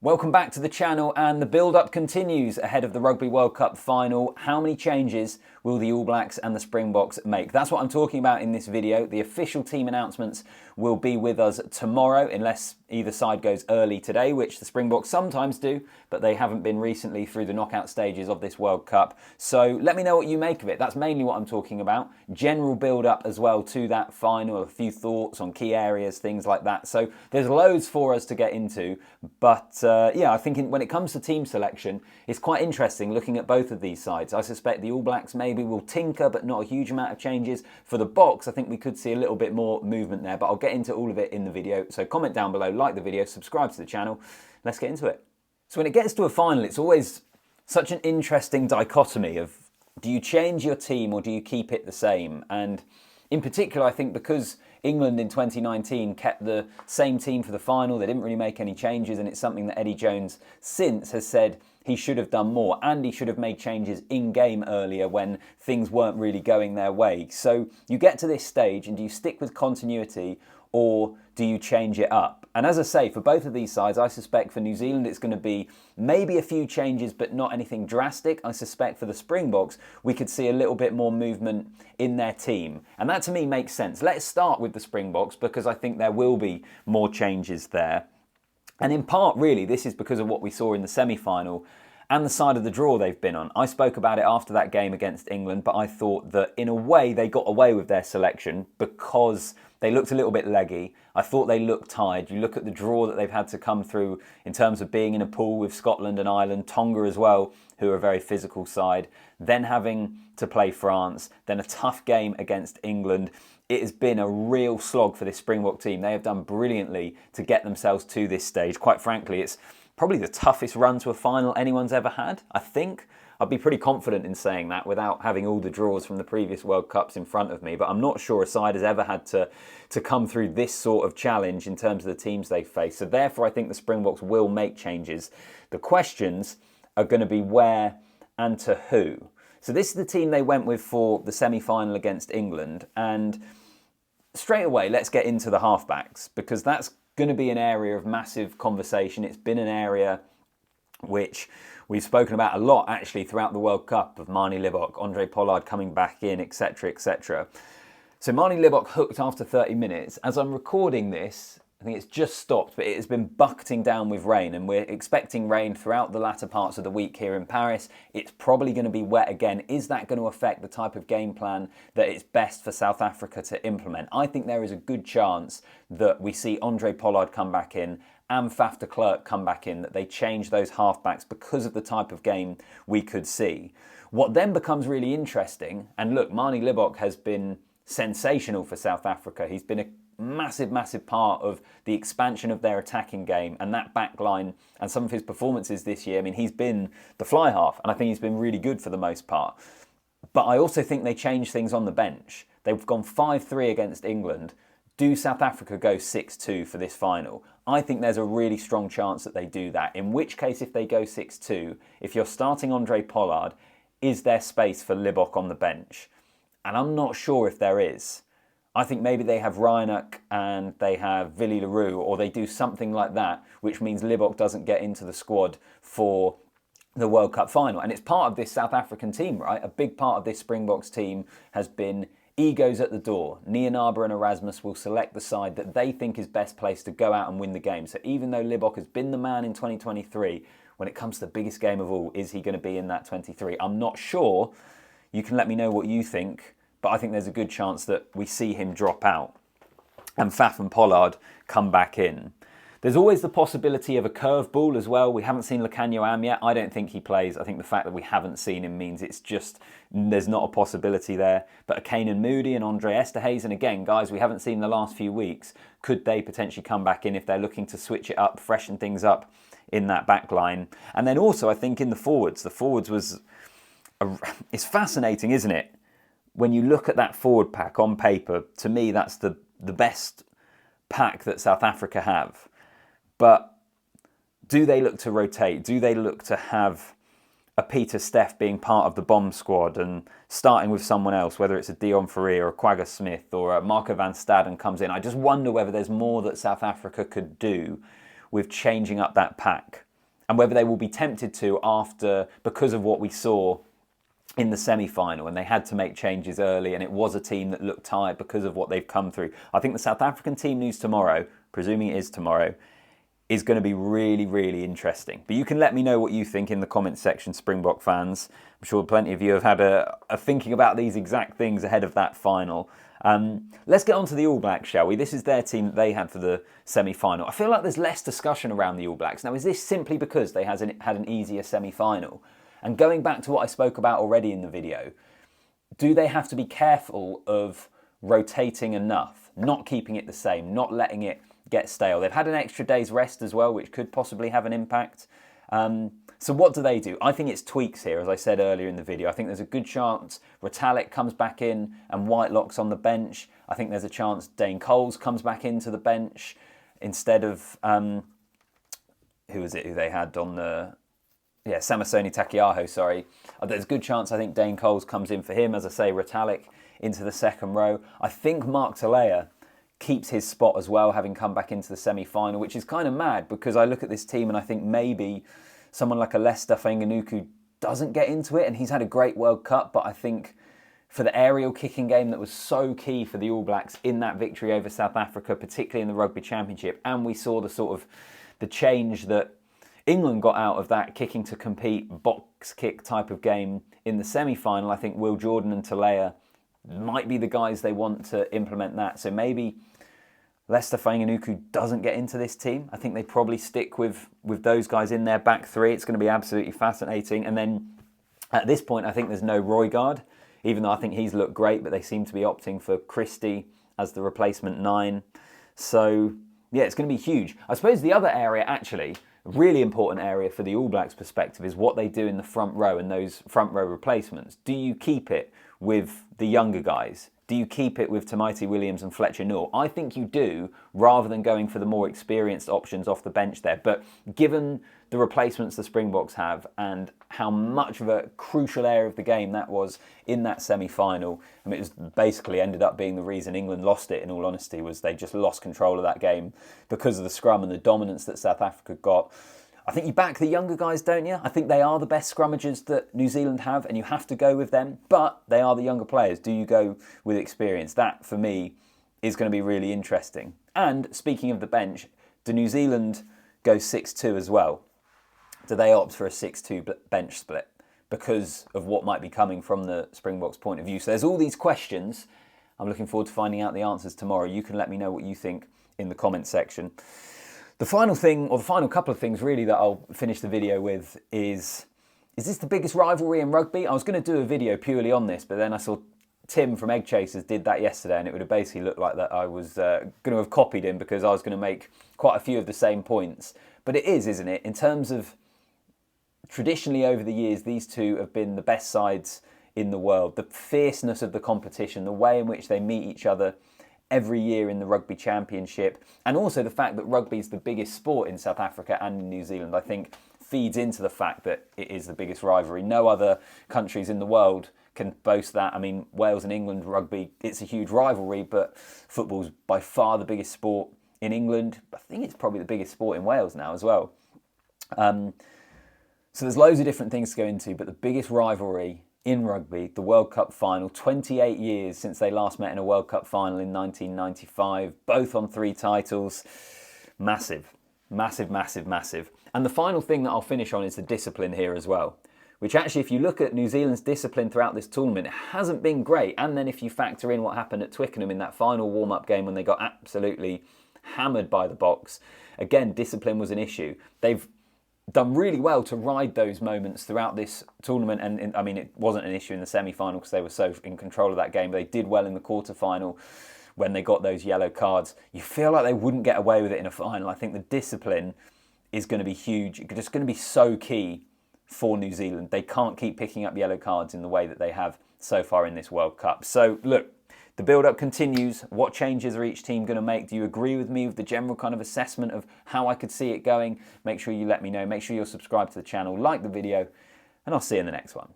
Welcome back to the channel, and the build-up continues ahead of the Rugby World Cup final. How many changes will the All Blacks and the Springboks make? That's what I'm talking about in this video. The official team announcements will be with us tomorrow, unless either side goes early today, which the Springboks sometimes do, but they haven't been recently through the knockout stages of this World Cup. So let me know what you make of it. That's mainly what I'm talking about. General build-up as well to that final, a few thoughts on key areas, things like that. So there's loads for us to get into, but I think when it comes to team selection, it's quite interesting looking at both of these sides. I suspect the All Blacks maybe will tinker, but not a huge amount of changes. For the Boks, I think we could see a little bit more movement there, but I'll get into all of it in the video. So comment down below, like the video, subscribe to the channel. Let's get into it. So when it gets to a final, it's always such an interesting dichotomy of, do you change your team or do you keep it the same? And in particular, I think because England in 2019 kept the same team for the final, they didn't really make any changes, and it's something that Eddie Jones since has said he should have done more, and he should have made changes in-game earlier when things weren't really going their way. So you get to this stage, and do you stick with continuity or do you change it up? And as I say, for both of these sides, I suspect for New Zealand it's going to be maybe a few changes but not anything drastic. I suspect for the Springboks we could see a little bit more movement in their team. And that to me makes sense. Let's start with the Springboks because I think there will be more changes there. And in part, really, this is because of what we saw in the semi-final and the side of the draw they've been on. I spoke about it after that game against England, but I thought that in a way they got away with their selection because they looked a little bit leggy. I thought they looked tired. You look at the draw that they've had to come through in terms of being in a pool with Scotland and Ireland, Tonga as well, who are a very physical side, then having to play France, then a tough game against England. It has been a real slog for this Springbok team. They have done brilliantly to get themselves to this stage. Quite frankly, it's probably the toughest run to a final anyone's ever had, I think. I'd be pretty confident in saying that without having all the draws from the previous World Cups in front of me, but I'm not sure a side has ever had to come through this sort of challenge in terms of the teams they face. So therefore, I think the Springboks will make changes. The questions are going to be where and to who. So this is the team they went with for the semi-final against England, and straight away, let's get into the halfbacks because that's going to be an area of massive conversation. It's been an area which we've spoken about a lot actually throughout the World Cup, of Marnie Libbok, Andre Pollard coming back in, etc, etc. So Marnie Libbok hooked after 30 minutes. As I'm recording this, I think it's just stopped, but it has been bucketing down with rain, and we're expecting rain throughout the latter parts of the week here in Paris. It's probably going to be wet again. Is that going to affect the type of game plan that it's best for South Africa to implement? I think there is a good chance that we see Andre Pollard come back in and Faf de Klerk come back in, that they change those halfbacks because of the type of game we could see. What then becomes really interesting, and look, Marnie Libbok has been sensational for South Africa. He's been a massive part of the expansion of their attacking game, and that back line and some of his performances this year. I mean, he's been the fly half, and I think he's been really good for the most part. But I also think they changed things on the bench. They've gone 5-3 against England. Do South Africa go 6-2 for this final? I think there's a really strong chance that they do that. In which case, if they go 6-2, if you're starting Andre Pollard, is there space for Libbok on the bench? And I'm not sure if there is. I think maybe they have Reinach and they have Willie le Roux, or they do something like that, which means Libbok doesn't get into the squad for the World Cup final. And it's part of this South African team, right? A big part of this Springboks team has been egos at the door. Nienaber and Erasmus will select the side that they think is best placed to go out and win the game. So even though Libbok has been the man in 2023, when it comes to the biggest game of all, is he going to be in that 23? I'm not sure. You can let me know what you think, but I think there's a good chance that we see him drop out and Faf and Pollard come back in. There's always the possibility of a curveball as well. We haven't seen Lukhanyo Am yet. I don't think he plays. I think the fact that we haven't seen him means it's just, there's not a possibility there. But a Kanan Moody and Andre Esterhuizen, again, guys we haven't seen the last few weeks, could they potentially come back in if they're looking to switch it up, freshen things up in that back line? And then also, I think in the forwards was, it's fascinating, isn't it? When you look at that forward pack on paper, to me, that's the best pack that South Africa have. But do they look to rotate? Do they look to have a Peter Steff being part of the bomb squad and starting with someone else, whether it's a Dion Fourie or a Quagga Smith or a Marco van Staden comes in? I just wonder whether there's more that South Africa could do with changing up that pack. and whether they will be tempted to because of what we saw in the semi-final, and they had to make changes early, and it was a team that looked tired because of what they've come through. I think the South African team news tomorrow, presuming it is tomorrow, is going to be really, really interesting. But you can let me know what you think in the comments section, Springbok fans. I'm sure plenty of you have had a thinking about these exact things ahead of that final. Let's get on to the All Blacks, shall we? This is their team that they had for the semi-final. I feel like there's less discussion around the All Blacks. Now, is this simply because they had an easier semi-final? And going back to what I spoke about already in the video, do they have to be careful of rotating enough, not keeping it the same, not letting it get stale? They've had an extra day's rest as well, which could possibly have an impact. So what do? I think it's tweaks here, as I said earlier in the video. I think there's a good chance Retallick comes back in and Whitelock's on the bench. I think there's a chance Dane Coles comes back into the bench instead of, who was it who they had on the... Yeah, Samisoni Takiaho, sorry. There's a good chance I think Dane Coles comes in for him. As I say, Retallick into the second row. I think Mark Talea keeps his spot as well, having come back into the semi-final, which is kind of mad because I look at this team and I think maybe someone like a Leicester Fainga'anuku doesn't get into it, and he's had a great World Cup, but I think for the aerial kicking game that was so key for the All Blacks in that victory over South Africa, particularly in the Rugby Championship, and we saw the change that England got out of that kicking to compete box kick type of game in the semi-final. I think Will Jordan and Talea might be the guys they want to implement that. So maybe Leicester Fainga'anuku doesn't get into this team. I think they probably stick with those guys in their back three. It's going to be absolutely fascinating. And then at this point, I think there's no Roygaard, even though I think he's looked great, but they seem to be opting for Christie as the replacement 9. So yeah, it's going to be huge. I suppose the other area actually, a really important area for the All Blacks perspective, is what they do in the front row and those front row replacements. Do you keep it with the younger guys? Do you keep it with Tamaiti Williams and Fletcher Noor? I think you do, rather than going for the more experienced options off the bench there. But given the replacements the Springboks have and how much of a crucial area of the game that was in that semi-final, I mean, it was basically ended up being the reason England lost it, in all honesty, was they just lost control of that game because of the scrum and the dominance that South Africa got. I think you back the younger guys, don't you? I think they are the best scrummagers that New Zealand have, and you have to go with them, but they are the younger players. Do you go with experience? That, for me, is going to be really interesting. And speaking of the bench, do New Zealand go 6-2 as well? Do they opt for a 6-2 bench split because of what might be coming from the Springboks' point of view? So there's all these questions. I'm looking forward to finding out the answers tomorrow. You can let me know what you think in the comments section. The final thing, or the final couple of things really that I'll finish the video with is this the biggest rivalry in rugby? I was going to do a video purely on this, but then I saw Tim from Egg Chasers did that yesterday, and it would have basically looked like that I was going to have copied him because I was going to make quite a few of the same points. But it is, isn't it? In terms of traditionally over the years, these two have been the best sides in the world. The fierceness of the competition, the way in which they meet each other every year in the Rugby Championship, and also the fact that rugby is the biggest sport in South Africa and in New Zealand, I think feeds into the fact that it is the biggest rivalry. No other countries in the world can boast that. I mean, Wales and England rugby, it's a huge rivalry, but football's by far the biggest sport in England. I think it's probably the biggest sport in Wales now as well. So there's loads of different things to go into, but the biggest rivalry in rugby, the World Cup final, 28 years since they last met in a World Cup final in 1995, both on 3 titles. Massive, massive, massive, massive. And the final thing that I'll finish on is the discipline here as well, which actually, if you look at New Zealand's discipline throughout this tournament, it hasn't been great. And then if you factor in what happened at Twickenham in that final warm-up game when they got absolutely hammered by the Boks, again, discipline was an issue. They've done really well to ride those moments throughout this tournament, and I mean, it wasn't an issue in the semi-final because they were so in control of that game. They did well in the quarter-final when they got those yellow cards. You feel like they wouldn't get away with it in a final. I think the discipline is going to be huge. It's just going to be so key for New Zealand. They can't keep picking up yellow cards in the way that they have so far in this World Cup. So look, the build-up continues. What changes are each team going to make? Do you agree with me with the general kind of assessment of how I could see it going? Make sure you let me know. Make sure you're subscribed to the channel, like the video, and I'll see you in the next one.